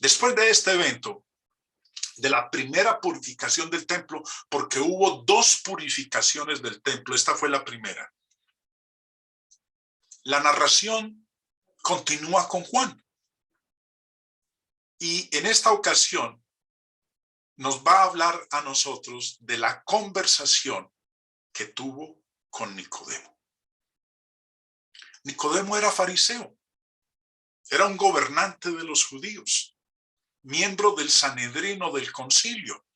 Después de este evento, de la primera purificación del templo, porque hubo dos purificaciones del templo, esta fue la primera. La narración continúa con Juan. Y en esta ocasión nos va a hablar a nosotros de la conversación que tuvo con Nicodemo. Nicodemo era fariseo, era un gobernante de los judíos, miembro del Sanedrín o del concilio.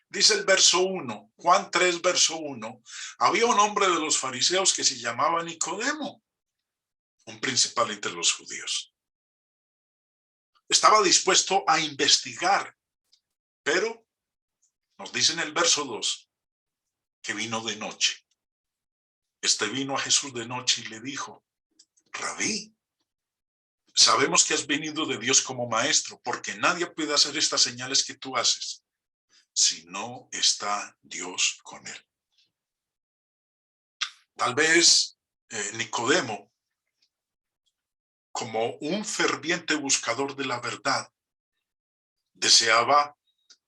Dice el verso 1, Juan 3, verso 1, había un hombre de los fariseos que se llamaba Nicodemo, un principal entre los judíos. Estaba dispuesto a investigar, pero nos dice en el verso 2 que vino de noche. Vino a Jesús de noche y le dijo, Rabí, sabemos que has venido de Dios como maestro, porque nadie puede hacer estas señales que tú haces si no está Dios con él. Tal vez Nicodemo, como un ferviente buscador de la verdad, deseaba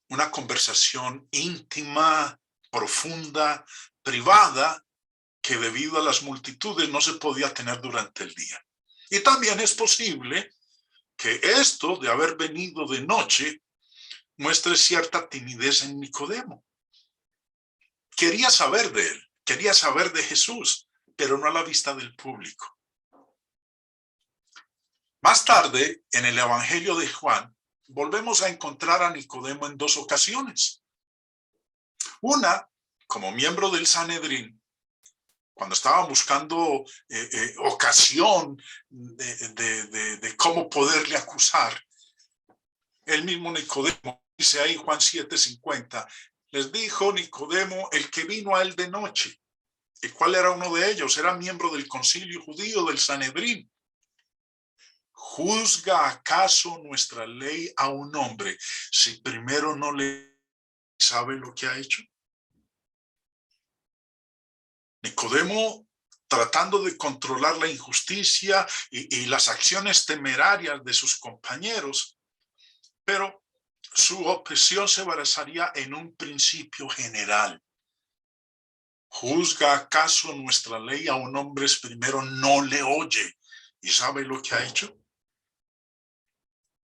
una conversación íntima, profunda, privada, que debido a las multitudes no se podía tener durante el día. Y también es posible que esto de haber venido de noche muestre cierta timidez en Nicodemo. Quería saber de él, quería saber de Jesús, pero no a la vista del público. Más tarde, en el Evangelio de Juan, volvemos a encontrar a Nicodemo en dos ocasiones. Una, como miembro del Sanedrín, cuando estaba buscando ocasión de cómo poderle acusar. El mismo Nicodemo, dice ahí Juan 7:50, les dijo Nicodemo, el que vino a él de noche. ¿Y cuál era uno de ellos? Era miembro del concilio judío, del Sanedrín. ¿Juzga acaso nuestra ley a un hombre si primero no le sabe lo que ha hecho? Nicodemo, tratando de controlar la injusticia y las acciones temerarias de sus compañeros, pero su objeción se basaría en un principio general. ¿Juzga acaso nuestra ley a un hombre si primero no le oye y sabe lo que ha hecho?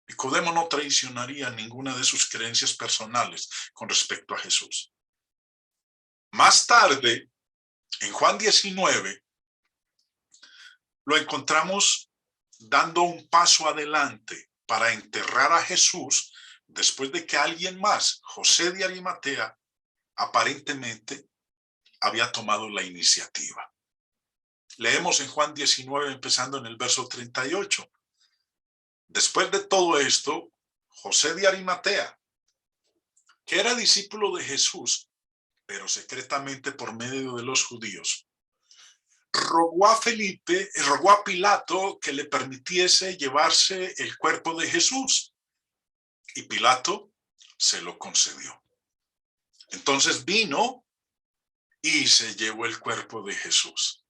Nicodemo no traicionaría ninguna de sus creencias personales con respecto a Jesús. Más tarde, en Juan 19, lo encontramos dando un paso adelante para enterrar a Jesús después de que alguien más, José de Arimatea, aparentemente había tomado la iniciativa. Leemos en Juan 19, empezando en el verso 38. Después de todo esto, José de Arimatea, que era discípulo de Jesús, pero secretamente por medio de los judíos, rogó a Pilato que le permitiese llevarse el cuerpo de Jesús. Y Pilato se lo concedió. Entonces vino y se llevó el cuerpo de Jesús.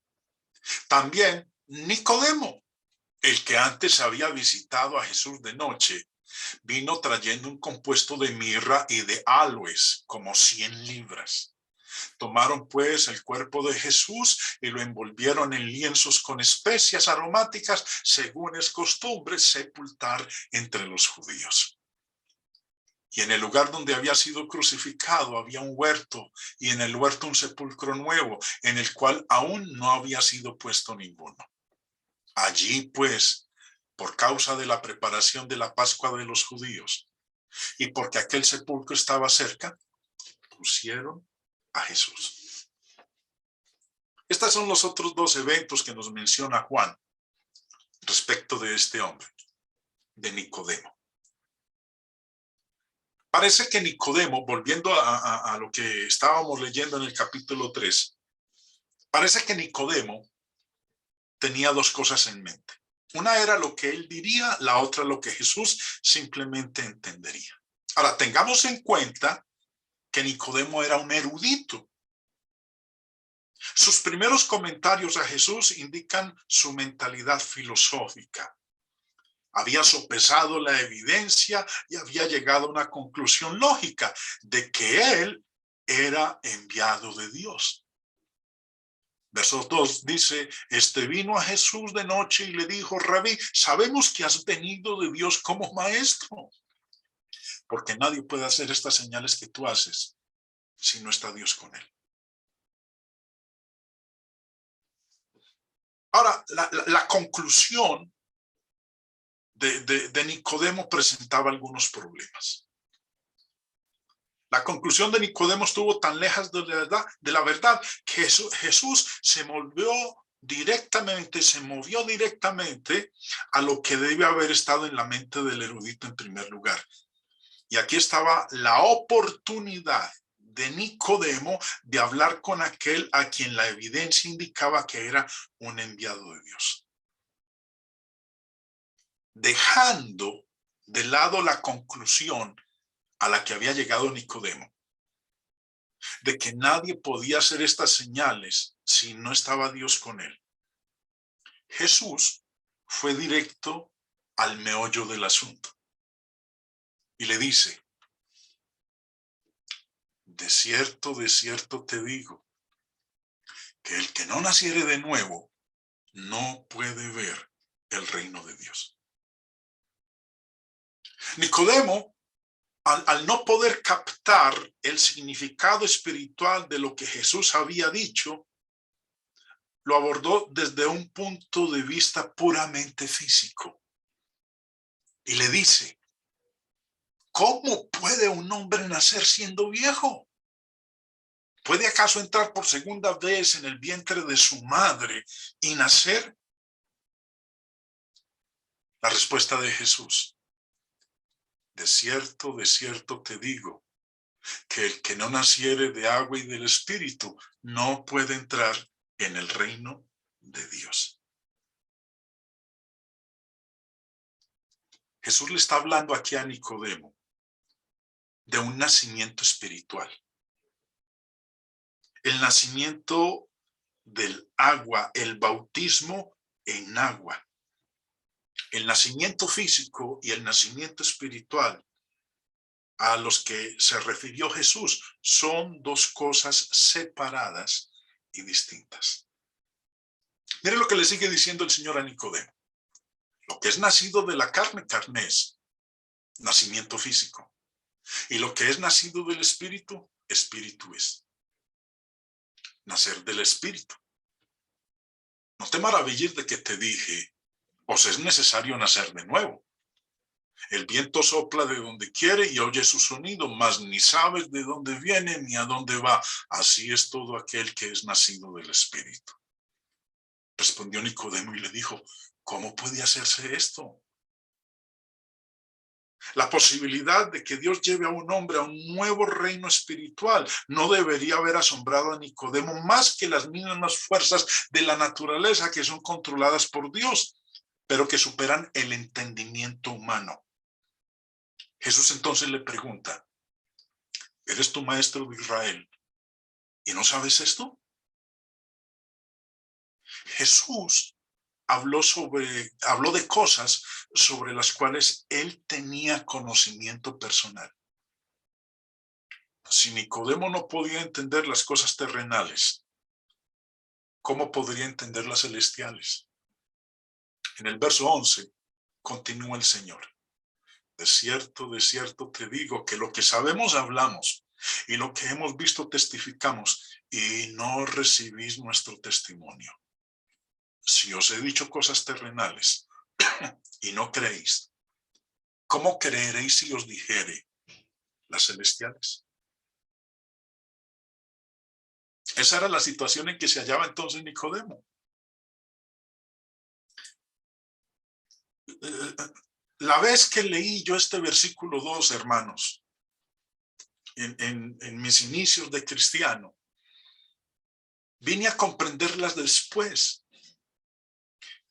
También Nicodemo, el que antes había visitado a Jesús de noche, vino trayendo un compuesto de mirra y de aloes, como 100 libras. Tomaron pues el cuerpo de Jesús y lo envolvieron en lienzos con especias aromáticas, según es costumbre sepultar entre los judíos. Y en el lugar donde había sido crucificado había un huerto, y en el huerto un sepulcro nuevo, en el cual aún no había sido puesto ninguno. Allí pues, por causa de la preparación de la Pascua de los judíos, y porque aquel sepulcro estaba cerca, pusieron a Jesús. Estos son los otros dos eventos que nos menciona Juan respecto de este hombre, de Nicodemo. Parece que Nicodemo, volviendo a lo que estábamos leyendo en el capítulo 3, parece que Nicodemo tenía dos cosas en mente. Una era lo que él diría, la otra lo que Jesús simplemente entendería. Ahora, tengamos en cuenta que Nicodemo era un erudito. Sus primeros comentarios a Jesús indican su mentalidad filosófica. Había sopesado la evidencia y había llegado a una conclusión lógica de que él era enviado de Dios. Verso 2 dice, vino a Jesús de noche y le dijo, Rabí, sabemos que has venido de Dios como maestro, porque nadie puede hacer estas señales que tú haces si no está Dios con él. Ahora, la conclusión de Nicodemo presentaba algunos problemas. La conclusión de Nicodemo estuvo tan lejos de la verdad que Jesús se movió directamente a lo que debe haber estado en la mente del erudito en primer lugar. Y aquí estaba la oportunidad de Nicodemo de hablar con aquel a quien la evidencia indicaba que era un enviado de Dios. Dejando de lado la conclusión a la que había llegado Nicodemo, de que nadie podía hacer estas señales si no estaba Dios con él. Jesús fue directo al meollo del asunto y le dice, de cierto te digo, que el que no naciere de nuevo no puede ver el reino de Dios. Nicodemo, al no poder captar el significado espiritual de lo que Jesús había dicho, lo abordó desde un punto de vista puramente físico. Y le dice, ¿cómo puede un hombre nacer siendo viejo? ¿Puede acaso entrar por segunda vez en el vientre de su madre y nacer? La respuesta de Jesús, de cierto te digo, que el que no naciere de agua y del Espíritu no puede entrar en el reino de Dios. Jesús le está hablando aquí a Nicodemo de un nacimiento espiritual. El nacimiento del agua, el bautismo en agua. El nacimiento físico y el nacimiento espiritual a los que se refirió Jesús son dos cosas separadas y distintas. Mire lo que le sigue diciendo el Señor a Nicodemo. Lo que es nacido de la carne, carne es nacimiento físico. Y lo que es nacido del Espíritu, Espíritu es. Nacer del Espíritu. No te maravilles de que te dije, os es necesario nacer de nuevo. El viento sopla de donde quiere y oye su sonido, mas ni sabes de dónde viene ni a dónde va. Así es todo aquel que es nacido del Espíritu. Respondió Nicodemo y le dijo, ¿cómo puede hacerse esto? La posibilidad de que Dios lleve a un hombre a un nuevo reino espiritual no debería haber asombrado a Nicodemo más que las mismas fuerzas de la naturaleza que son controladas por Dios, pero que superan el entendimiento humano. Jesús entonces le pregunta, ¿eres tu maestro de Israel y no sabes esto? Jesús habló de cosas sobre las cuales él tenía conocimiento personal. Si Nicodemo no podía entender las cosas terrenales, ¿cómo podría entender las celestiales? En el verso 11 continúa el Señor. De cierto te digo que lo que sabemos hablamos y lo que hemos visto testificamos y no recibís nuestro testimonio. Si os he dicho cosas terrenales y no creéis, ¿cómo creeréis si os dijere las celestiales? Esa era la situación en que se hallaba entonces Nicodemo. La vez que leí yo este versículo 2, hermanos, en mis inicios de cristiano, vine a comprenderlas después.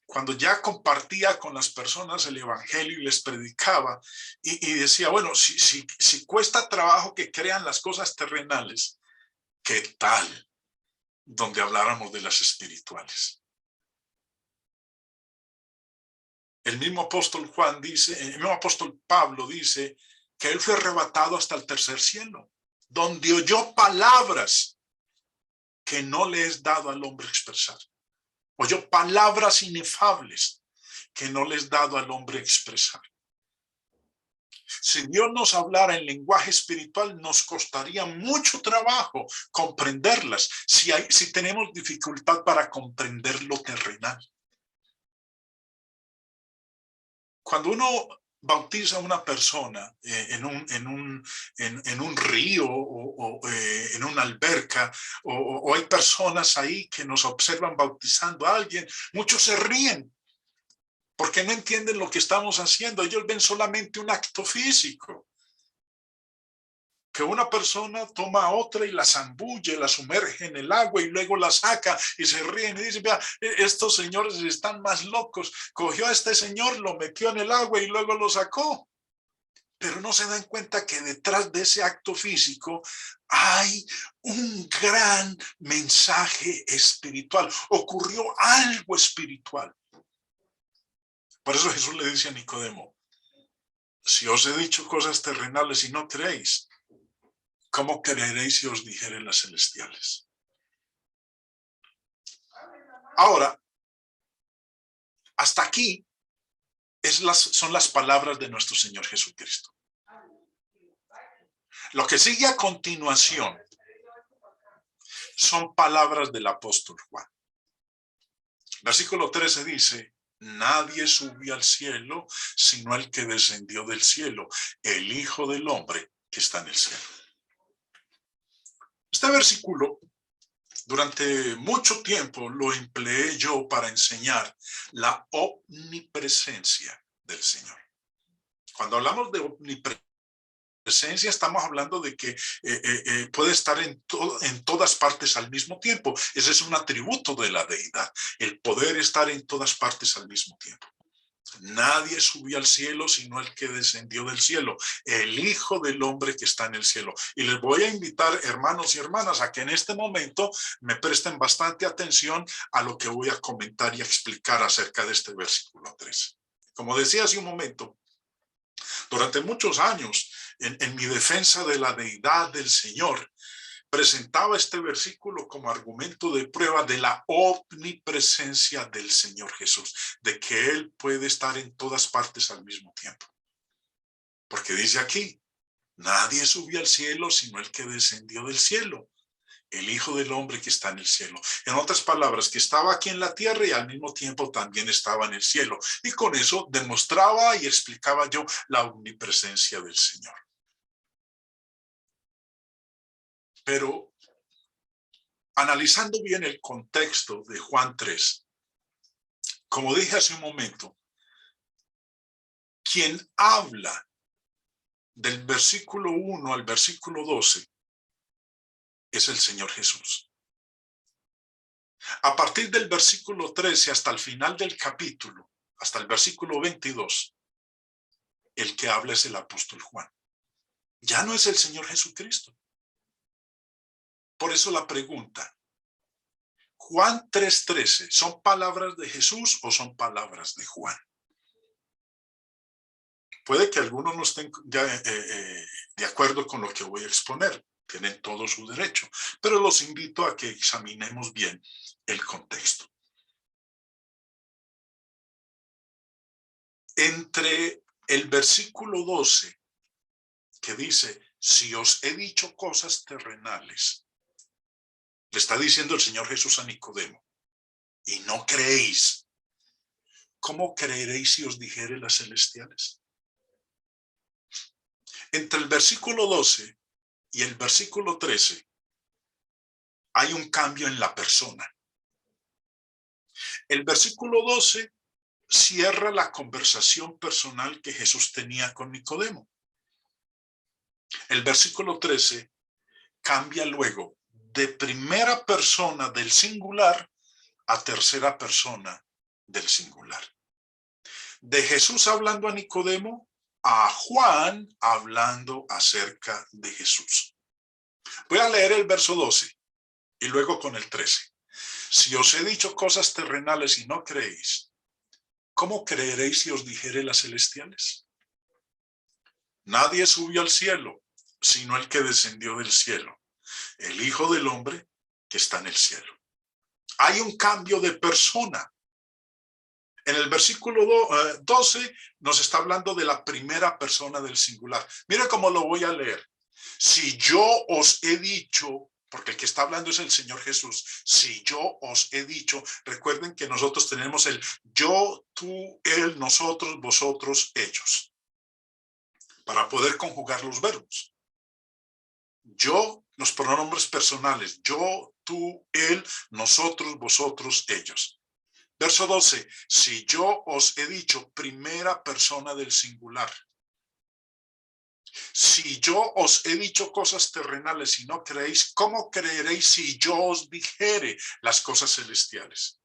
Cuando ya compartía con las personas el evangelio y les predicaba y decía, bueno, si cuesta trabajo que crean las cosas terrenales, ¿qué tal donde habláramos de las espirituales? El mismo apóstol Juan dice, el mismo apóstol Pablo dice que él fue arrebatado hasta el tercer cielo, donde oyó palabras que no le es dado al hombre expresar. Oyó palabras inefables que no le es dado al hombre expresar. Si Dios nos hablara en lenguaje espiritual, nos costaría mucho trabajo comprenderlas si tenemos dificultad para comprender lo terrenal. Cuando uno bautiza a una persona en un río o en una alberca, o hay personas ahí que nos observan bautizando a alguien, muchos se ríen porque no entienden lo que estamos haciendo. Ellos ven solamente un acto físico. Que una persona toma a otra y la zambulle, la sumerge en el agua y luego la saca y se ríen y dicen, vea, estos señores están más locos. Cogió a este señor, lo metió en el agua y luego lo sacó. Pero no se dan cuenta que detrás de ese acto físico hay un gran mensaje espiritual. Ocurrió algo espiritual. Por eso Jesús le dice a Nicodemo, si os he dicho cosas terrenales y no creéis, ¿cómo creeréis si os dijere las celestiales? Ahora, hasta aquí son las palabras de nuestro Señor Jesucristo. Lo que sigue a continuación son palabras del apóstol Juan. Versículo 13 dice, nadie subió al cielo sino el que descendió del cielo, el Hijo del Hombre que está en el cielo. Este versículo, durante mucho tiempo lo empleé yo para enseñar la omnipresencia del Señor. Cuando hablamos de omnipresencia, estamos hablando de que puede estar en todas partes al mismo tiempo. Ese es un atributo de la deidad, el poder estar en todas partes al mismo tiempo. Nadie subió al cielo sino el que descendió del cielo, el Hijo del Hombre que está en el cielo. Y les voy a invitar, hermanos y hermanas, a que en este momento me presten bastante atención a lo que voy a comentar y a explicar acerca de este versículo 13. Como decía hace un momento, durante muchos años, en mi defensa de la deidad del Señor, presentaba este versículo como argumento de prueba de la omnipresencia del Señor Jesús, de que Él puede estar en todas partes al mismo tiempo. Porque dice aquí, nadie subió al cielo sino el que descendió del cielo, el Hijo del Hombre que está en el cielo. En otras palabras, que estaba aquí en la tierra y al mismo tiempo también estaba en el cielo. Y con eso demostraba y explicaba yo la omnipresencia del Señor. Pero analizando bien el contexto de Juan 3, como dije hace un momento, quien habla del versículo 1 al versículo 12 es el Señor Jesús. A partir del versículo 13 hasta el final del capítulo, hasta el versículo 22, el que habla es el apóstol Juan. Ya no es el Señor Jesucristo. Por eso la pregunta, Juan 3:13, ¿son palabras de Jesús o son palabras de Juan? Puede que algunos no estén ya, de acuerdo con lo que voy a exponer, tienen todo su derecho, pero los invito a que examinemos bien el contexto. Entre el versículo 12, que dice, si os he dicho cosas terrenales, le está diciendo el Señor Jesús a Nicodemo, y no creéis, ¿cómo creeréis si os dijere las celestiales? Entre el versículo 12 y el versículo 13 hay un cambio en la persona. El versículo 12 cierra la conversación personal que Jesús tenía con Nicodemo. El versículo 13 cambia luego de primera persona del singular a tercera persona del singular. De Jesús hablando a Nicodemo a Juan hablando acerca de Jesús. Voy a leer el verso 12 y luego con el 13. Si os he dicho cosas terrenales y no creéis, ¿cómo creeréis si os dijere las celestiales? Nadie subió al cielo, sino el que descendió del cielo, el Hijo del Hombre que está en el cielo. Hay un cambio de persona. En el versículo 12 nos está hablando de la primera persona del singular. Mira cómo lo voy a leer. Si yo os he dicho, porque el que está hablando es el Señor Jesús, si yo os he dicho, recuerden que nosotros tenemos el yo, tú, él, nosotros, vosotros, ellos, para poder conjugar los verbos. Yo, los pronombres personales, yo, tú, él, nosotros, vosotros, ellos. Verso 12, si yo os he dicho primera persona del singular, si yo os he dicho cosas terrenales y no creéis, ¿cómo creeréis si yo os dijere las cosas celestiales?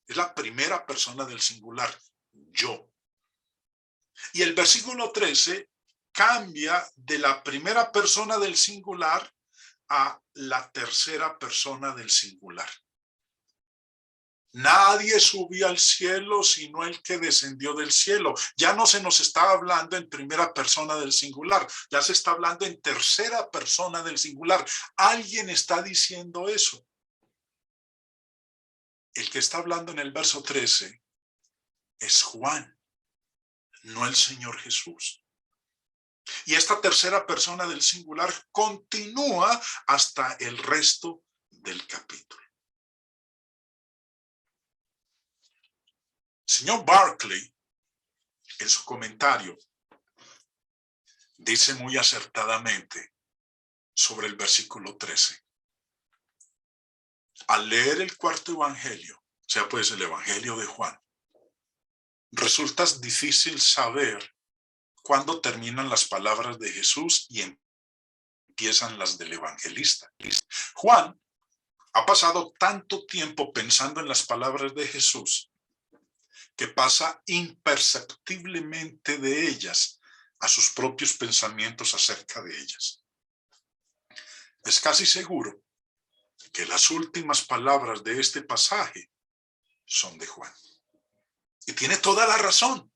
Es la primera persona del singular, yo. Y el versículo 13 cambia de la primera persona del singular a la tercera persona del singular. Nadie subió al cielo sino el que descendió del cielo. Ya no se nos está hablando en primera persona del singular, ya se está hablando en tercera persona del singular. Alguien está diciendo eso. El que está hablando en el verso 13 es Juan, no el Señor Jesús. Y esta tercera persona del singular continúa hasta el resto del capítulo. Señor Barclay, en su comentario, dice muy acertadamente sobre el versículo 13. Al leer el cuarto evangelio, o sea, pues el evangelio de Juan, resulta difícil saber cuándo terminan las palabras de Jesús y empiezan las del evangelista. Juan ha pasado tanto tiempo pensando en las palabras de Jesús que pasa imperceptiblemente de ellas a sus propios pensamientos acerca de ellas. Es casi seguro que las últimas palabras de este pasaje son de Juan. Y tiene toda la razón,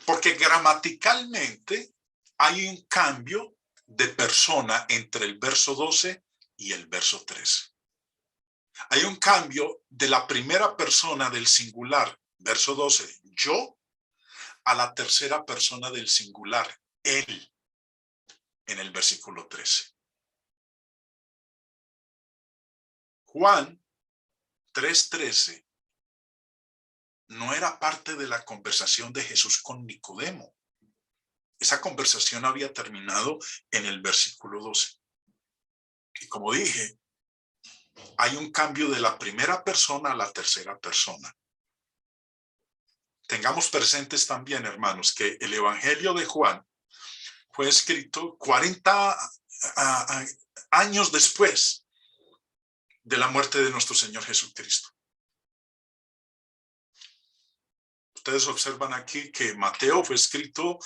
porque gramaticalmente hay un cambio de persona entre el verso 12 y el verso 13. Hay un cambio de la primera persona del singular, verso 12, yo, a la tercera persona del singular, él, en el versículo 13. Juan 3:13 no era parte de la conversación de Jesús con Nicodemo. Esa conversación había terminado en el versículo 12. Y como dije, hay un cambio de la primera persona a la tercera persona. Tengamos presentes también, hermanos, que el Evangelio de Juan fue escrito 40 años después de la muerte de nuestro Señor Jesucristo. Ustedes observan aquí que Mateo fue escrito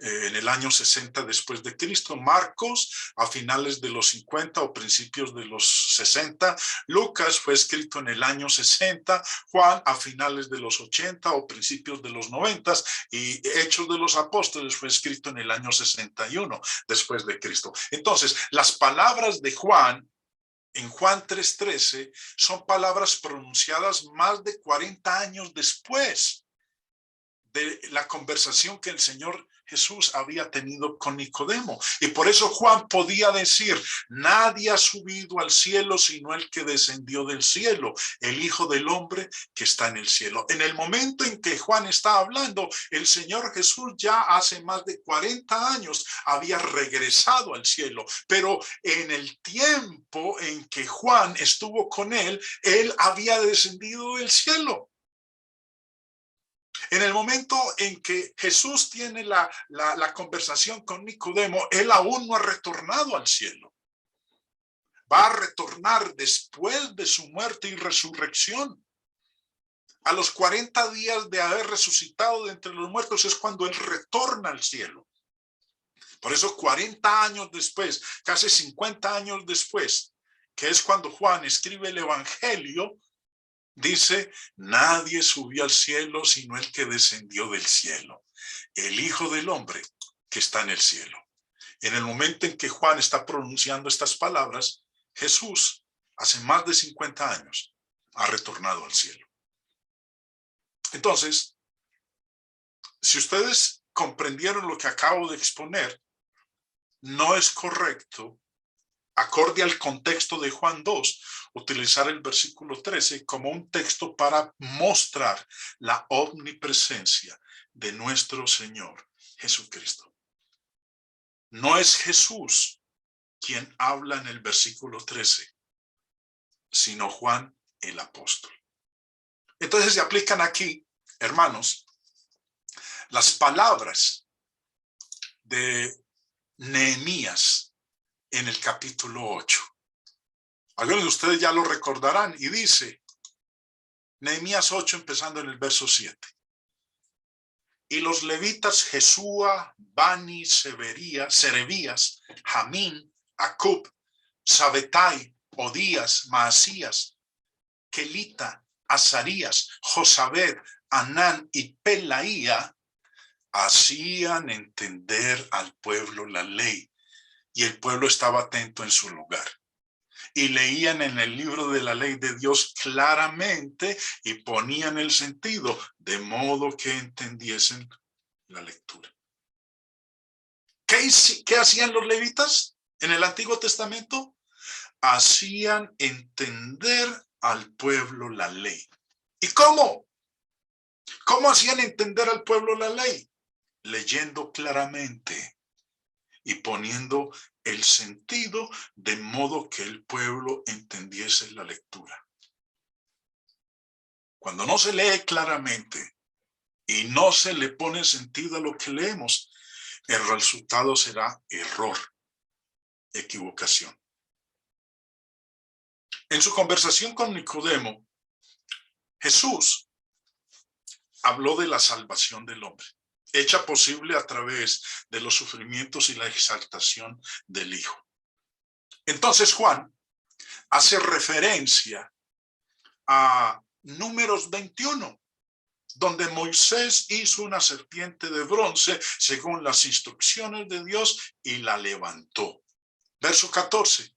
en el año 60 después de Cristo, Marcos a finales de los 50 o principios de los 60, Lucas fue escrito en el año 60, Juan a finales de los 80 o principios de los 90 y Hechos de los Apóstoles fue escrito en el año 61 después de Cristo. Entonces, las palabras de Juan en Juan 3:13 son palabras pronunciadas más de 40 años después de la conversación que el Señor Jesús había tenido con Nicodemo. Y por eso Juan podía decir, nadie ha subido al cielo sino el que descendió del cielo, el Hijo del Hombre que está en el cielo. En el momento en que Juan está hablando, el Señor Jesús ya hace más de 40 años había regresado al cielo, pero en el tiempo en que Juan estuvo con él había descendido del cielo. En el momento en que Jesús tiene la conversación con Nicodemo, él aún no ha retornado al cielo. Va a retornar después de su muerte y resurrección. A los 40 días de haber resucitado de entre los muertos es cuando él retorna al cielo. Por eso 40 años después, casi 50 años después, que es cuando Juan escribe el Evangelio, Dice, nadie subió al cielo sino el que descendió del cielo, el Hijo del Hombre que está en el cielo. En el momento en que Juan está pronunciando estas palabras, Jesús, hace más de 50 años, ha retornado al cielo. Entonces, si ustedes comprendieron lo que acabo de exponer, no es correcto, acorde al contexto de Juan 2, utilizar el versículo 13 como un texto para mostrar la omnipresencia de nuestro Señor Jesucristo. No es Jesús quien habla en el versículo 13, sino Juan el apóstol. Entonces se aplican aquí, hermanos, las palabras de Nehemías en el capítulo 8. Algunos de ustedes ya lo recordarán y dice, Nehemías 8 empezando en el verso 7. Y los levitas Jesúa, Bani, Serebías, Jamín, Acub, Sabetai, Odías, Maasías, Kelita, Azarías, Josabed, Anán y Pelaía hacían entender al pueblo la ley, y el pueblo estaba atento en su lugar. Y leían en el libro de la ley de Dios claramente y ponían el sentido, de modo que entendiesen la lectura. ¿Qué hacían los levitas en el Antiguo Testamento? Hacían entender al pueblo la ley. ¿Y cómo? ¿Cómo hacían entender al pueblo la ley? Leyendo claramente y poniendo el sentido de modo que el pueblo entendiese la lectura. Cuando no se lee claramente y no se le pone sentido a lo que leemos, el resultado será error, equivocación. En su conversación con Nicodemo, Jesús habló de la salvación del hombre, hecha posible a través de los sufrimientos y la exaltación del Hijo. Entonces Juan hace referencia a Números 21, donde Moisés hizo una serpiente de bronce según las instrucciones de Dios y la levantó. Verso 14.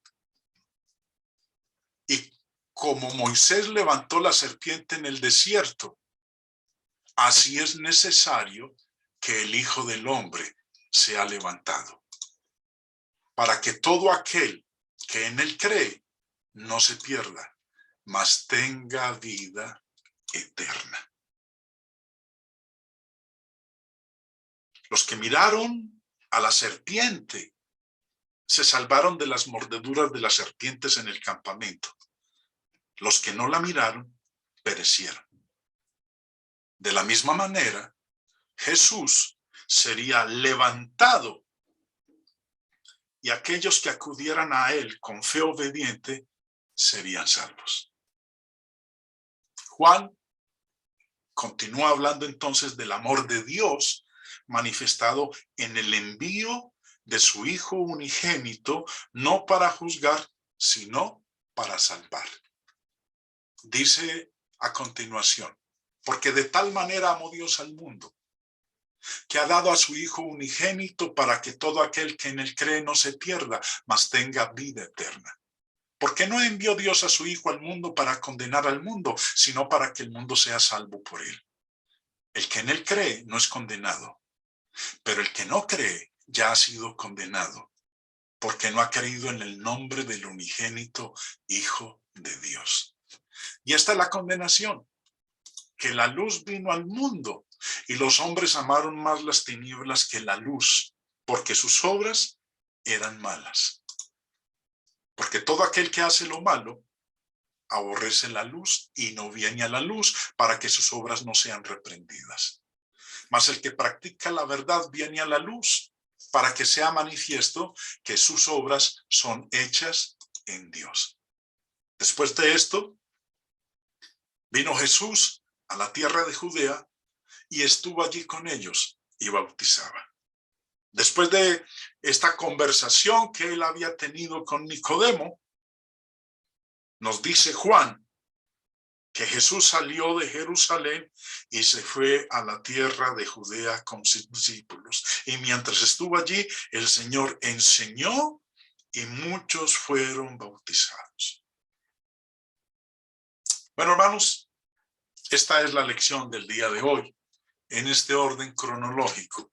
Y como Moisés levantó la serpiente en el desierto, así es necesario que el Hijo del Hombre sea levantado, para que todo aquel que en él cree no se pierda, mas tenga vida eterna. Los que miraron a la serpiente se salvaron de las mordeduras de las serpientes en el campamento. Los que no la miraron perecieron. De la misma manera, Jesús sería levantado y aquellos que acudieran a él con fe obediente serían salvos. Juan continúa hablando entonces del amor de Dios manifestado en el envío de su Hijo unigénito, no para juzgar, sino para salvar. Dice a continuación, porque de tal manera amó Dios al mundo, que ha dado a su Hijo unigénito para que todo aquel que en él cree no se pierda, mas tenga vida eterna. Porque no envió Dios a su Hijo al mundo para condenar al mundo, sino para que el mundo sea salvo por él. El que en él cree no es condenado, pero el que no cree ya ha sido condenado, porque no ha creído en el nombre del unigénito Hijo de Dios. Y esta es la condenación, que la luz vino al mundo y los hombres amaron más las tinieblas que la luz, porque sus obras eran malas. Porque todo aquel que hace lo malo aborrece la luz y no viene a la luz para que sus obras no sean reprendidas. Mas el que practica la verdad viene a la luz para que sea manifiesto que sus obras son hechas en Dios. Después de esto, vino Jesús a la tierra de Judea y estuvo allí con ellos y bautizaba. Después de esta conversación que él había tenido con Nicodemo, nos dice Juan que Jesús salió de Jerusalén y se fue a la tierra de Judea con sus discípulos. Y mientras estuvo allí, el Señor enseñó y muchos fueron bautizados. Bueno, hermanos, esta es la lección del día de hoy, en este orden cronológico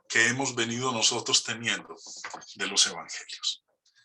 que hemos venido nosotros teniendo de los evangelios.